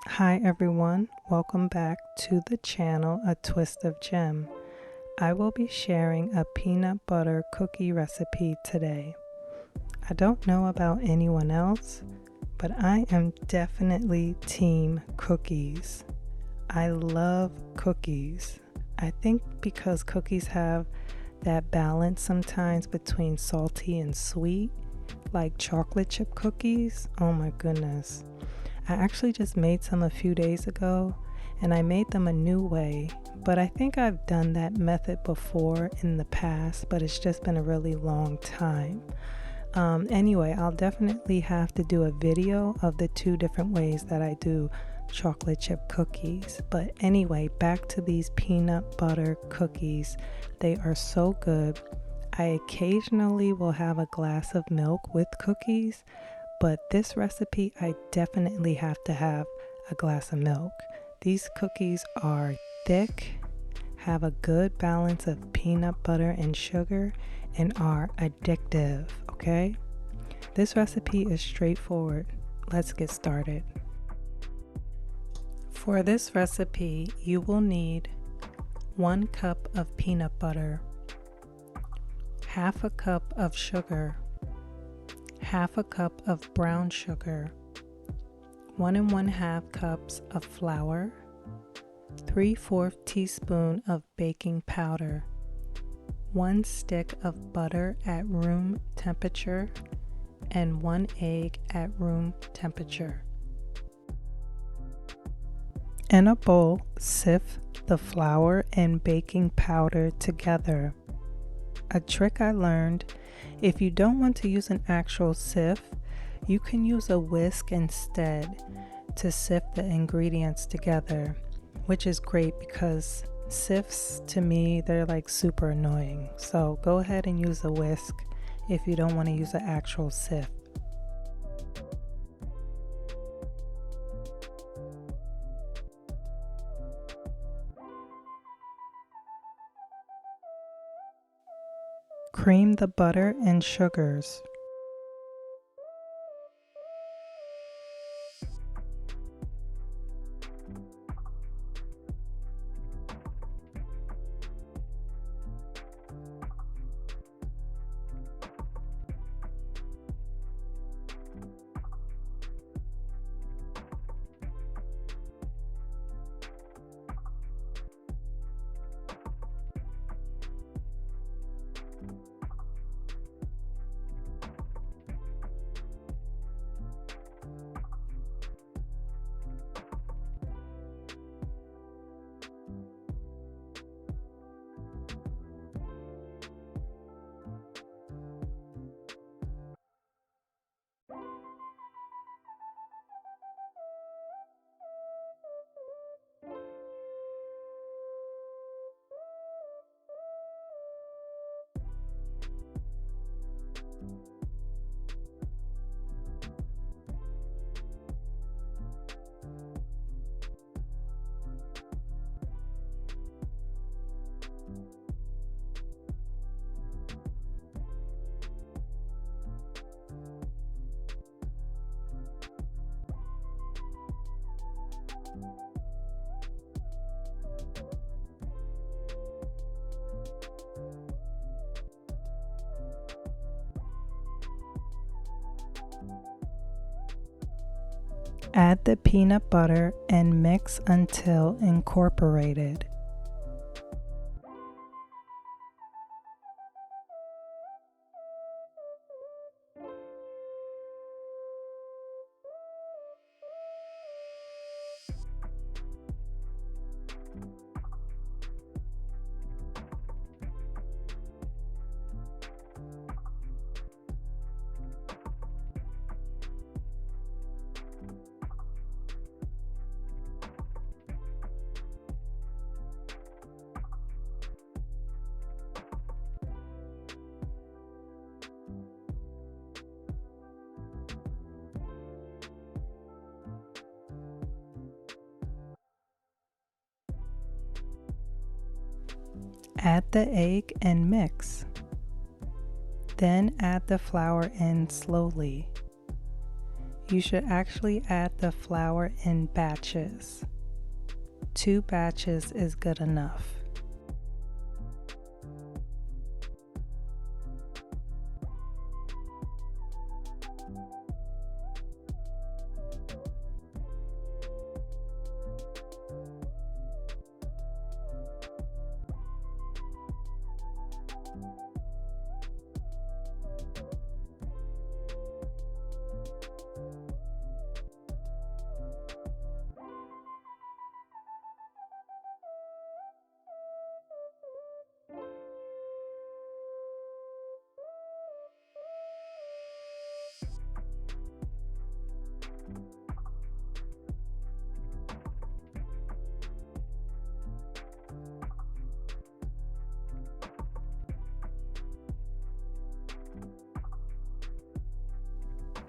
Hi everyone, welcome back to the channel A Twist of Gem. I will be sharing a peanut butter cookie recipe today. I don't know about anyone else, but I am definitely team cookies. I love cookies. I think because cookies have that balance sometimes between salty and sweet, like chocolate chip cookies. Oh my goodness. I actually just made some a few days ago and I made them a new way, but I think I've done that method before in the past, but it's just been a really long time. Anyway, I'll definitely have to do a video of the two different ways that I do chocolate chip cookies. But anyway, back to these peanut butter cookies. They are so good. I occasionally will have a glass of milk with cookies, but this recipe I definitely have to have a glass of milk. These cookies are thick, have a good balance of peanut butter and sugar, and are addictive, okay? This recipe is straightforward. Let's get started. For this recipe, you will need 1 cup of peanut butter, half a cup of sugar, half a cup of brown sugar, 1 1/2 cups of flour, 3/4 teaspoon of baking powder, 1 stick of butter at room temperature, and 1 egg at room temperature. In a bowl, sift the flour and baking powder together. A trick I learned: if you don't want to use an actual sieve, you can use a whisk instead to sift the ingredients together, which is great because sifts, to me, they're like super annoying. So go ahead and use a whisk if you don't want to use an actual sieve. Cream the butter and sugars. Add the peanut butter and mix until incorporated. Add the egg and mix. Then add the flour in slowly. You should actually add the flour in batches. 2 batches is good enough.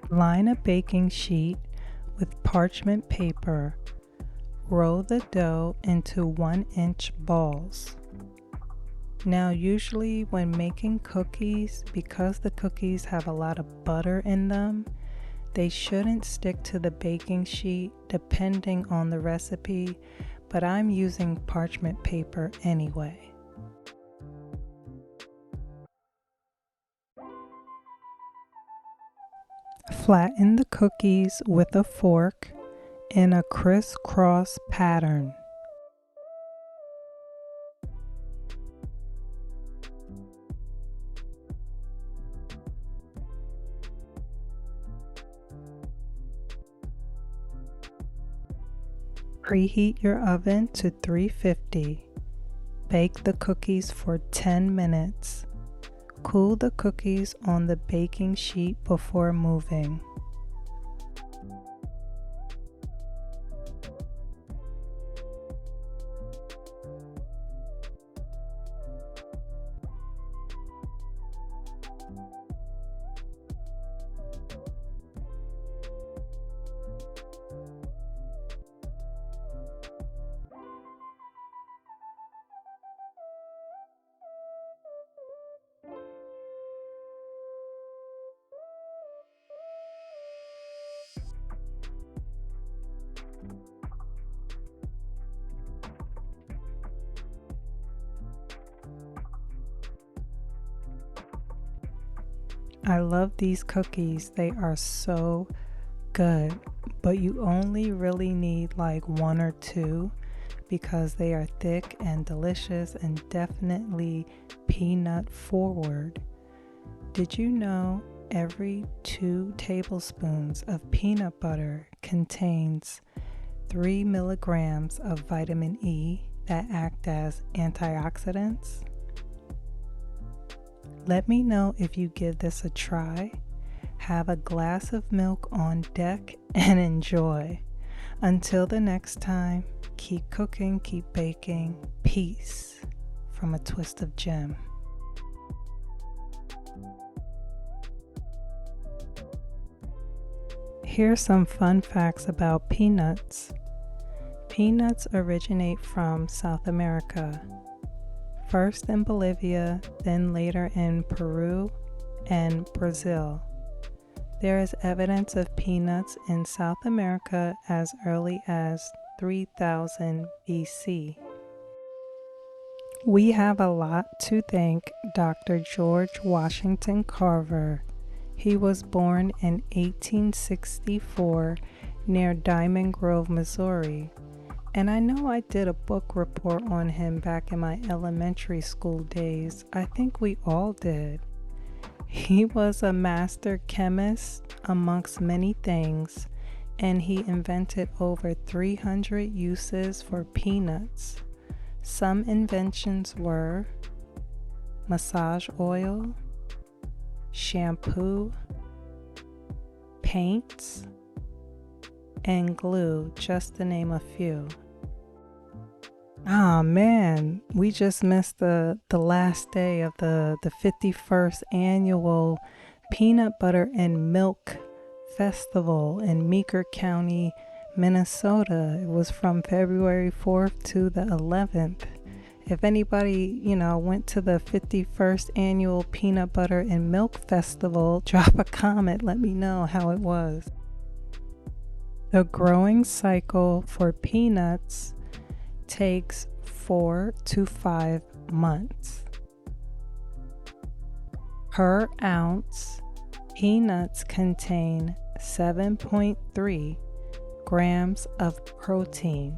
Line a baking sheet with parchment paper. Roll the dough into 1-inch balls. Now, usually when making cookies, because the cookies have a lot of butter in them, they shouldn't stick to the baking sheet depending on the recipe, but I'm using parchment paper anyway. Flatten the cookies with a fork in a crisscross pattern. Preheat your oven to 350. Bake the cookies for 10 minutes. Cool the cookies on the baking sheet before moving. I love these cookies. They are so good, but you only really need like 1 or 2 because they are thick and delicious and definitely peanut forward. Did you know every 2 tablespoons of peanut butter contains 3 milligrams of vitamin E that act as antioxidants? Let me know if you give this a try. Have a glass of milk on deck and enjoy. Until the next time, keep cooking, keep baking. Peace from A Twist of Jem. Here's some fun facts about peanuts. Peanuts originate from South America. First in Bolivia, then later in Peru and Brazil. There is evidence of peanuts in South America as early as 3000 BC. We have a lot to thank Dr. George Washington Carver. He was born in 1864 near Diamond Grove, Missouri. And I know I did a book report on him back in my elementary school days. I think we all did. He was a master chemist amongst many things, and he invented over 300 uses for peanuts. Some inventions were massage oil, shampoo, paints, and glue, just to name a few. Oh man, we just missed the last day of the 51st annual Peanut Butter and Milk Festival in Meeker County, Minnesota. It was from February 4th to the 11th. If anybody, went to the 51st annual Peanut Butter and Milk Festival, drop a comment, let me know how it was. The growing cycle for peanuts takes 4 to 5 months. Per ounce, peanuts contain 7.3 grams of protein,